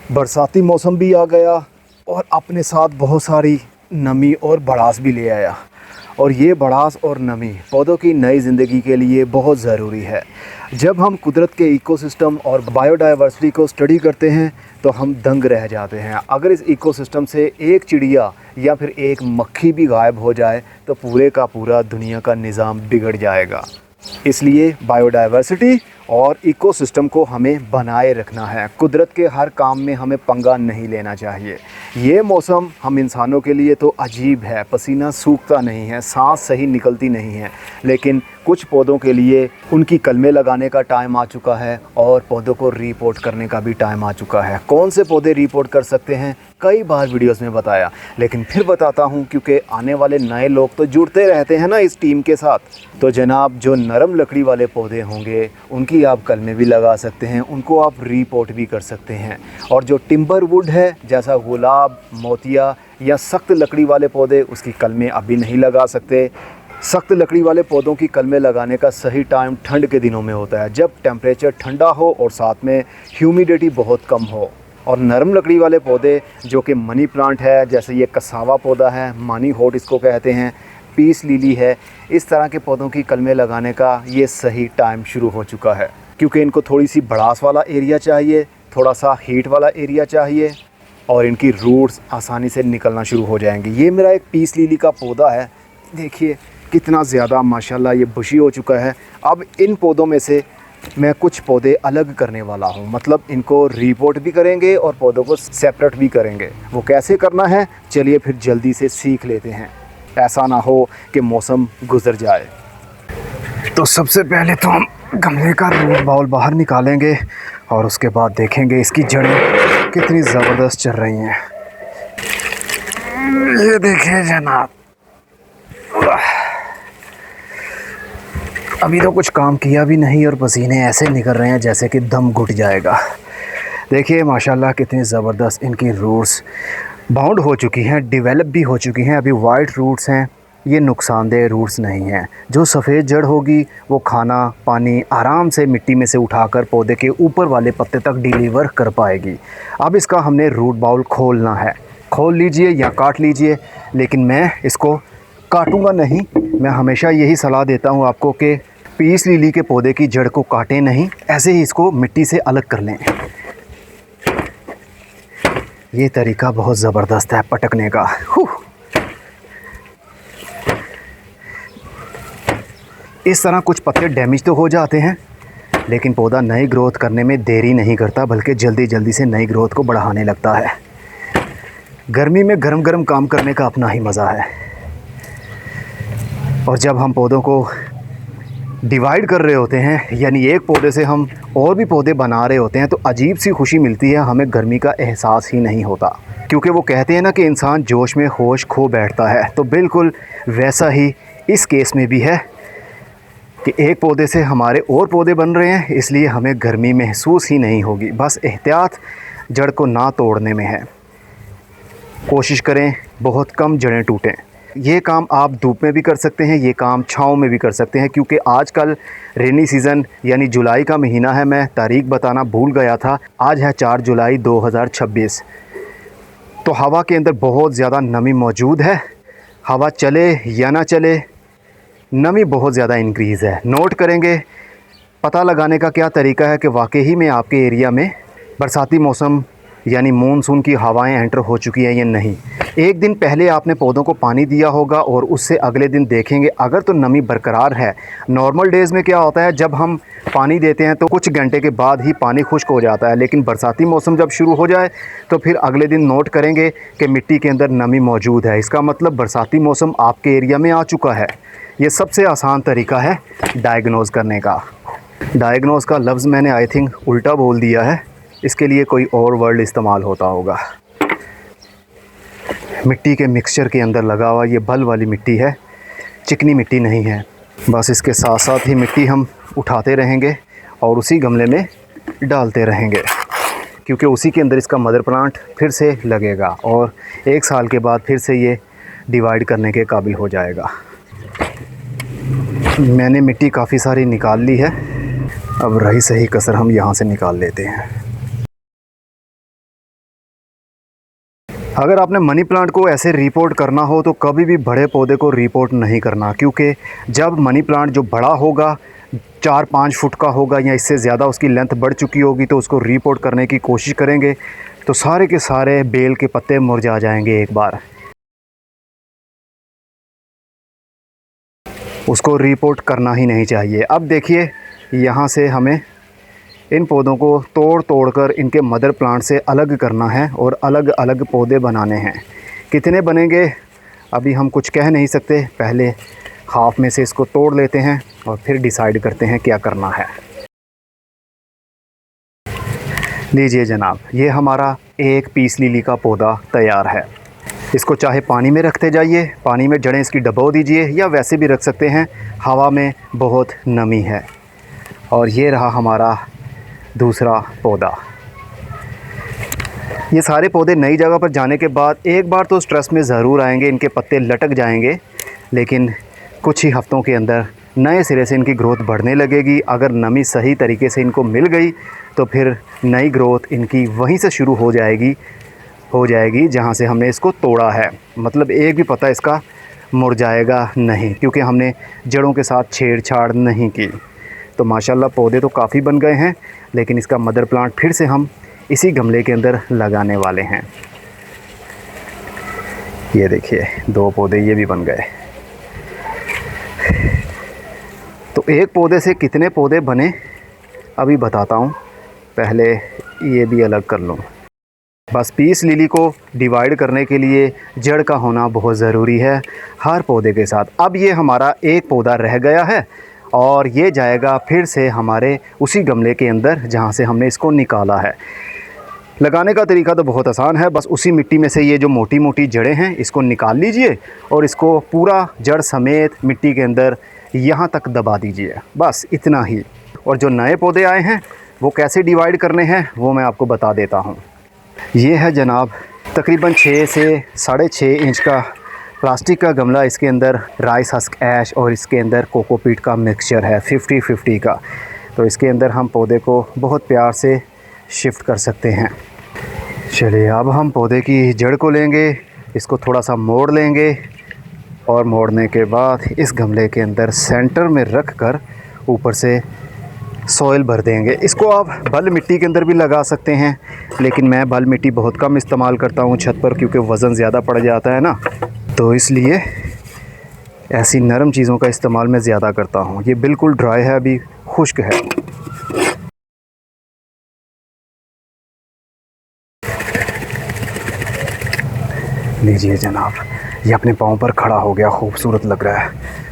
बरसाती मौसम भी आ गया और अपने साथ बहुत सारी नमी और भड़ास भी ले आया। और ये भड़ास और नमी पौधों की नई ज़िंदगी के लिए बहुत ज़रूरी है। जब हम कुदरत के इकोसिस्टम और बायोडाइवर्सिटी को स्टडी करते हैं तो हम दंग रह जाते हैं। अगर इस इकोसिस्टम से एक चिड़िया या फिर एक मक्खी भी गायब हो जाए तो पूरे का पूरा दुनिया का निज़ाम बिगड़ जाएगा। इसलिए बायोडाइवर्सिटी और इकोसिस्टम को हमें बनाए रखना है। कुदरत के हर काम में हमें पंगा नहीं लेना चाहिए। ये मौसम हम इंसानों के लिए तो अजीब है, पसीना सूखता नहीं है, सांस सही निकलती नहीं है, लेकिन कुछ पौधों के लिए उनकी कलमें लगाने का टाइम आ चुका है और पौधों को रिपोर्ट करने का भी टाइम आ चुका है। कौन से पौधे रिपोर्ट कर सकते हैं कई बार वीडियोस में बताया, लेकिन फिर बताता हूं क्योंकि आने वाले नए लोग तो जुड़ते रहते हैं ना इस टीम के साथ। तो जनाब, जो नरम लकड़ी वाले पौधे होंगे उनकी आप कलमें भी लगा सकते हैं, उनको आप रिपोर्ट भी कर सकते हैं। और जो टिम्बर वुड है जैसा गुलाब, मोतिया या सख्त लकड़ी वाले पौधे, उसकी कलमें अभी नहीं लगा सकते। सख्त लकड़ी वाले पौधों की कलमें लगाने का सही टाइम ठंड के दिनों में होता है, जब टेम्परेचर ठंडा हो और साथ में ह्यूमिडिटी बहुत कम हो। और नरम लकड़ी वाले पौधे जो कि मनी प्लांट है, जैसे ये कसावा पौधा है, मानी होट इसको कहते हैं, पीस लिली है, इस तरह के पौधों की कलमें लगाने का ये सही टाइम शुरू हो चुका है। क्योंकि इनको थोड़ी सी भड़ास वाला एरिया चाहिए, थोड़ा सा हीट वाला एरिया चाहिए और इनकी रूट्स आसानी से निकलना शुरू हो जाएंगी। ये मेरा एक पीस लिली का पौधा है, देखिए कितना ज़्यादा माशाल्लाह ये बुशी हो चुका है। अब इन पौधों में से मैं कुछ पौधे अलग करने वाला हूँ, मतलब इनको रिपोर्ट भी करेंगे और पौधों को सेपरेट भी करेंगे। वो कैसे करना है चलिए फिर जल्दी से सीख लेते हैं, ऐसा ना हो कि मौसम गुजर जाए। तो सबसे पहले तो हम गमले का रूट बाउल बाहर निकालेंगे और उसके बाद देखेंगे इसकी जड़ें कितनी ज़बरदस्त चल रही हैं। ये देखिए जनाब, अभी तो कुछ काम किया भी नहीं और पसीने ऐसे निकल रहे हैं जैसे कि दम घुट जाएगा। देखिए माशाल्लाह कितनी ज़बरदस्त इनकी रूट्स बाउंड हो चुकी हैं, डेवलप भी हो चुकी हैं। अभी वाइट रूट्स हैं, ये नुकसानदेह रूट्स नहीं हैं। जो सफ़ेद जड़ होगी वो खाना पानी आराम से मिट्टी में से उठाकर पौधे के ऊपर वाले पत्ते तक डिलीवर कर पाएगी। अब इसका हमने रूट बाउल खोलना है। खोल लीजिए या काट लीजिए, लेकिन मैं इसको काटूंगा नहीं। मैं हमेशा यही सलाह देता हूँ आपको कि पीस लिली के पौधे की जड़ को काटें नहीं, ऐसे ही इसको मिट्टी से अलग कर लें। ये तरीका बहुत ज़बरदस्त है पटकने का। इस तरह कुछ पत्ते डैमेज तो हो जाते हैं, लेकिन पौधा नई ग्रोथ करने में देरी नहीं करता, बल्कि जल्दी जल्दी से नई ग्रोथ को बढ़ाने लगता है। गर्मी में गरम गरम काम करने का अपना ही मज़ा है। और जब हम पौधों को डिवाइड कर रहे होते हैं, यानी एक पौधे से हम और भी पौधे बना रहे होते हैं, तो अजीब सी खुशी मिलती है, हमें गर्मी का एहसास ही नहीं होता। क्योंकि वो कहते हैं ना कि इंसान जोश में होश खो बैठता है, तो बिल्कुल वैसा ही इस केस में भी है कि एक पौधे से हमारे और पौधे बन रहे हैं, इसलिए हमें गर्मी महसूस ही नहीं होगी। बस एहतियात जड़ को ना तोड़ने में है। कोशिश करें बहुत कम जड़ें टूटें। ये काम आप धूप में भी कर सकते हैं, ये काम छाँव में भी कर सकते हैं, क्योंकि आजकल रेनी सीज़न यानी जुलाई का महीना है। मैं तारीख बताना भूल गया था, आज है 4 जुलाई 2026। तो हवा के अंदर बहुत ज़्यादा नमी मौजूद है। हवा चले या ना चले, नमी बहुत ज़्यादा इंक्रीज़ है। नोट करेंगे। पता लगाने का क्या तरीका है कि वाकई में आपके एरिया में बरसाती मौसम यानी मानसून की हवाएं एंटर हो चुकी हैं या नहीं। एक दिन पहले आपने पौधों को पानी दिया होगा और उससे अगले दिन देखेंगे अगर तो नमी बरकरार है। नॉर्मल डेज़ में क्या होता है, जब हम पानी देते हैं तो कुछ घंटे के बाद ही पानी खुश्क हो जाता है, लेकिन बरसाती मौसम जब शुरू हो जाए तो फिर अगले दिन नोट करेंगे कि मिट्टी के अंदर नमी मौजूद है। इसका मतलब बरसाती मौसम आपके एरिया में आ चुका है। ये सबसे आसान तरीका है डायग्नोज़ करने का। डायग्नोज़ का लफ्ज़ मैंने आई थिंक उल्टा बोल दिया है, इसके लिए कोई और वर्ड इस्तेमाल होता होगा। मिट्टी के मिक्सचर के अंदर लगा हुआ ये बल वाली मिट्टी है, चिकनी मिट्टी नहीं है। बस इसके साथ साथ ही मिट्टी हम उठाते रहेंगे और उसी गमले में डालते रहेंगे, क्योंकि उसी के अंदर इसका मदर प्लांट फिर से लगेगा और 1 साल के बाद फिर से ये डिवाइड करने के काबिल हो जाएगा। मैंने मिट्टी काफ़ी सारी निकाल ली है, अब रही सही कसर हम यहाँ से निकाल लेते हैं। अगर आपने मनी प्लांट को ऐसे रिपोर्ट करना हो तो कभी भी बड़े पौधे को रिपोर्ट नहीं करना, क्योंकि जब मनी प्लांट जो बड़ा होगा 4-5 फुट का होगा या इससे ज़्यादा उसकी लेंथ बढ़ चुकी होगी तो उसको रिपोर्ट करने की कोशिश करेंगे तो सारे के सारे बेल के पत्ते मुरझा जाएंगे एक बार। उसको रिपोर्ट करना ही नहीं चाहिए। अब देखिए यहाँ से हमें इन पौधों को तोड़ तोड़ कर इनके मदर प्लांट से अलग करना है और अलग अलग पौधे बनाने हैं। कितने बनेंगे अभी हम कुछ कह नहीं सकते, पहले हाफ में से इसको तोड़ लेते हैं और फिर डिसाइड करते हैं क्या करना है। लीजिए जनाब, ये हमारा एक पीस लिली का पौधा तैयार है। इसको चाहे पानी में रखते जाइए, पानी में जड़ें इसकी डबो दीजिए या वैसे भी रख सकते हैं, हवा में बहुत नमी है। और ये रहा हमारा दूसरा पौधा। ये सारे पौधे नई जगह पर जाने के बाद एक बार तो स्ट्रेस में ज़रूर आएंगे, इनके पत्ते लटक जाएंगे, लेकिन कुछ ही हफ्तों के अंदर नए सिरे से इनकी ग्रोथ बढ़ने लगेगी। अगर नमी सही तरीके से इनको मिल गई तो फिर नई ग्रोथ इनकी वहीं से शुरू हो जाएगी जहाँ से हमने इसको तोड़ा है। मतलब एक भी पत्ता इसका मुरझाएगा नहीं, क्योंकि हमने जड़ों के साथ छेड़छाड़ नहीं की। तो माशाल्लाह पौधे तो काफ़ी बन गए हैं, लेकिन इसका मदर प्लांट फिर से हम इसी गमले के अंदर लगाने वाले हैं। ये देखिए 2 पौधे ये भी बन गए। तो एक पौधे से कितने पौधे बने अभी बताता हूँ, पहले ये भी अलग कर लूँ। बस पीस लिली को डिवाइड करने के लिए जड़ का होना बहुत ज़रूरी है हर पौधे के साथ। अब ये हमारा एक पौधा रह गया है और ये जाएगा फिर से हमारे उसी गमले के अंदर जहाँ से हमने इसको निकाला है। लगाने का तरीका तो बहुत आसान है, बस उसी मिट्टी में से ये जो मोटी मोटी जड़ें हैं इसको निकाल लीजिए और इसको पूरा जड़ समेत मिट्टी के अंदर यहाँ तक दबा दीजिए, बस इतना ही। और जो नए पौधे आए हैं वो कैसे डिवाइड करने हैं वो मैं आपको बता देता हूँ। ये है जनाब तकरीबन 6 से 6.5 इंच का प्लास्टिक का गमला। इसके अंदर राइस हस्क ऐश और इसके अंदर कोकोपीट का मिक्सचर है 50-50 का। तो इसके अंदर हम पौधे को बहुत प्यार से शिफ्ट कर सकते हैं। चलिए अब हम पौधे की जड़ को लेंगे, इसको थोड़ा सा मोड़ लेंगे और मोड़ने के बाद इस गमले के अंदर सेंटर में रख कर ऊपर से सॉइल भर देंगे। इसको आप बल मिट्टी के अंदर भी लगा सकते हैं, लेकिन मैं बल मिट्टी बहुत कम इस्तेमाल करता हूँ छत पर, क्योंकि वज़न ज़्यादा पड़ जाता है ना, तो इसलिए ऐसी नरम चीज़ों का इस्तेमाल मैं ज़्यादा करता हूँ। ये बिल्कुल ड्राई है, अभी खुश्क है। लीजिए जनाब, ये अपने पाँव पर खड़ा हो गया, खूबसूरत लग रहा है।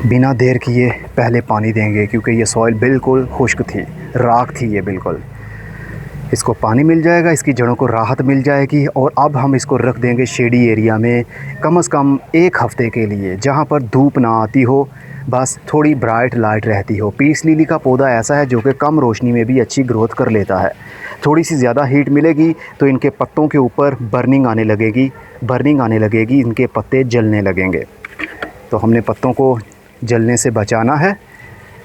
बिना देर किए पहले पानी देंगे, क्योंकि ये सॉइल बिल्कुल खुश्क थी, राख थी ये बिल्कुल। इसको पानी मिल जाएगा, इसकी जड़ों को राहत मिल जाएगी। और अब हम इसको रख देंगे शेडी एरिया में कम से कम 1 हफ़्ते के लिए, जहाँ पर धूप ना आती हो, बस थोड़ी ब्राइट लाइट रहती हो। पीस लिली का पौधा ऐसा है जो कि कम रोशनी में भी अच्छी ग्रोथ कर लेता है। थोड़ी सी ज़्यादा हीट मिलेगी तो इनके पत्तों के ऊपर बर्निंग आने लगेगी, इनके पत्ते जलने लगेंगे। तो हमने पत्तों को जलने से बचाना है,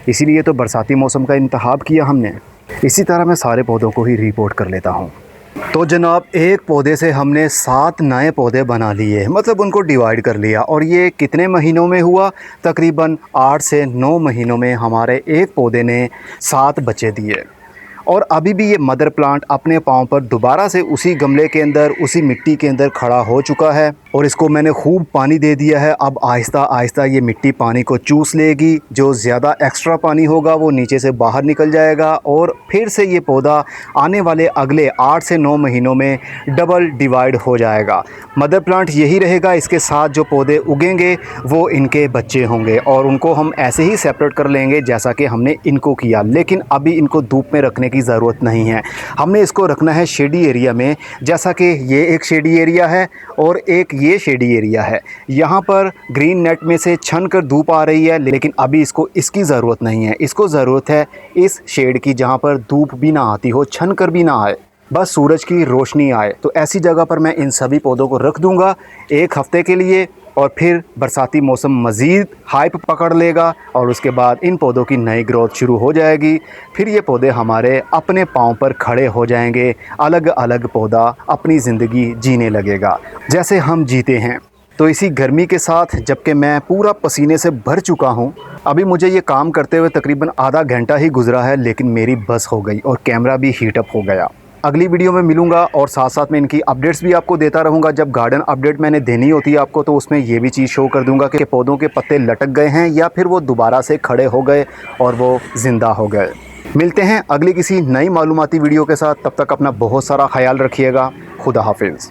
इसीलिए तो बरसाती मौसम का इंतखाब किया हमने। इसी तरह मैं सारे पौधों को ही रिपोर्ट कर लेता हूँ। तो जनाब एक पौधे से हमने 7 नए पौधे बना लिए, मतलब उनको डिवाइड कर लिया। और ये कितने महीनों में हुआ? तकरीबन 8 से 9 महीनों में हमारे एक पौधे ने 7 बच्चे दिए। और अभी भी ये मदर प्लांट अपने पाँव पर दोबारा से उसी गमले के अंदर, उसी मिट्टी के अंदर खड़ा हो चुका है। और इसको मैंने खूब पानी दे दिया है। अब आहिस्ता आहिस्ता ये मिट्टी पानी को चूस लेगी, जो ज़्यादा एक्स्ट्रा पानी होगा वो नीचे से बाहर निकल जाएगा और फिर से ये पौधा आने वाले अगले 8 से 9 महीनों में डबल डिवाइड हो जाएगा। मदर प्लांट यही रहेगा, इसके साथ जो पौधे उगेंगे वो इनके बच्चे होंगे और उनको हम ऐसे ही सेपरेट कर लेंगे जैसा कि हमने इनको किया। लेकिन अभी इनको धूप में रखने की ज़रूरत नहीं है, हमने इसको रखना है शेडी एरिया में। जैसा कि ये एक शेडी एरिया है और एक ये शेडी एरिया है। यहाँ पर ग्रीन नेट में से छन कर धूप आ रही है, लेकिन अभी इसको इसकी ज़रूरत नहीं है। इसको ज़रूरत है इस शेड की जहाँ पर धूप भी ना आती हो, छन कर भी ना आए, बस सूरज की रोशनी आए। तो ऐसी जगह पर मैं इन सभी पौधों को रख दूँगा 1 हफ़्ते के लिए और फिर बरसाती मौसम मज़ीद हाइप पकड़ लेगा और उसके बाद इन पौधों की नई ग्रोथ शुरू हो जाएगी। फिर ये पौधे हमारे अपने पाँव पर खड़े हो जाएंगे, अलग अलग पौधा अपनी ज़िंदगी जीने लगेगा जैसे हम जीते हैं। तो इसी गर्मी के साथ जबकि मैं पूरा पसीने से भर चुका हूँ, अभी मुझे ये काम करते हुए तकरीबन आधा घंटा ही गुजरा है, लेकिन मेरी बस हो गई और कैमरा भी हीटअप हो गया। अगली वीडियो में मिलूंगा और साथ साथ में इनकी अपडेट्स भी आपको देता रहूँगा। जब गार्डन अपडेट मैंने देनी होती है आपको, तो उसमें ये भी चीज़ शो कर दूंगा कि पौधों के पत्ते लटक गए हैं या फिर वो दोबारा से खड़े हो गए और वो ज़िंदा हो गए। मिलते हैं अगली किसी नई मालूमाती वीडियो के साथ। तब तक अपना बहुत सारा ख्याल रखिएगा। खुदा हाफिज़।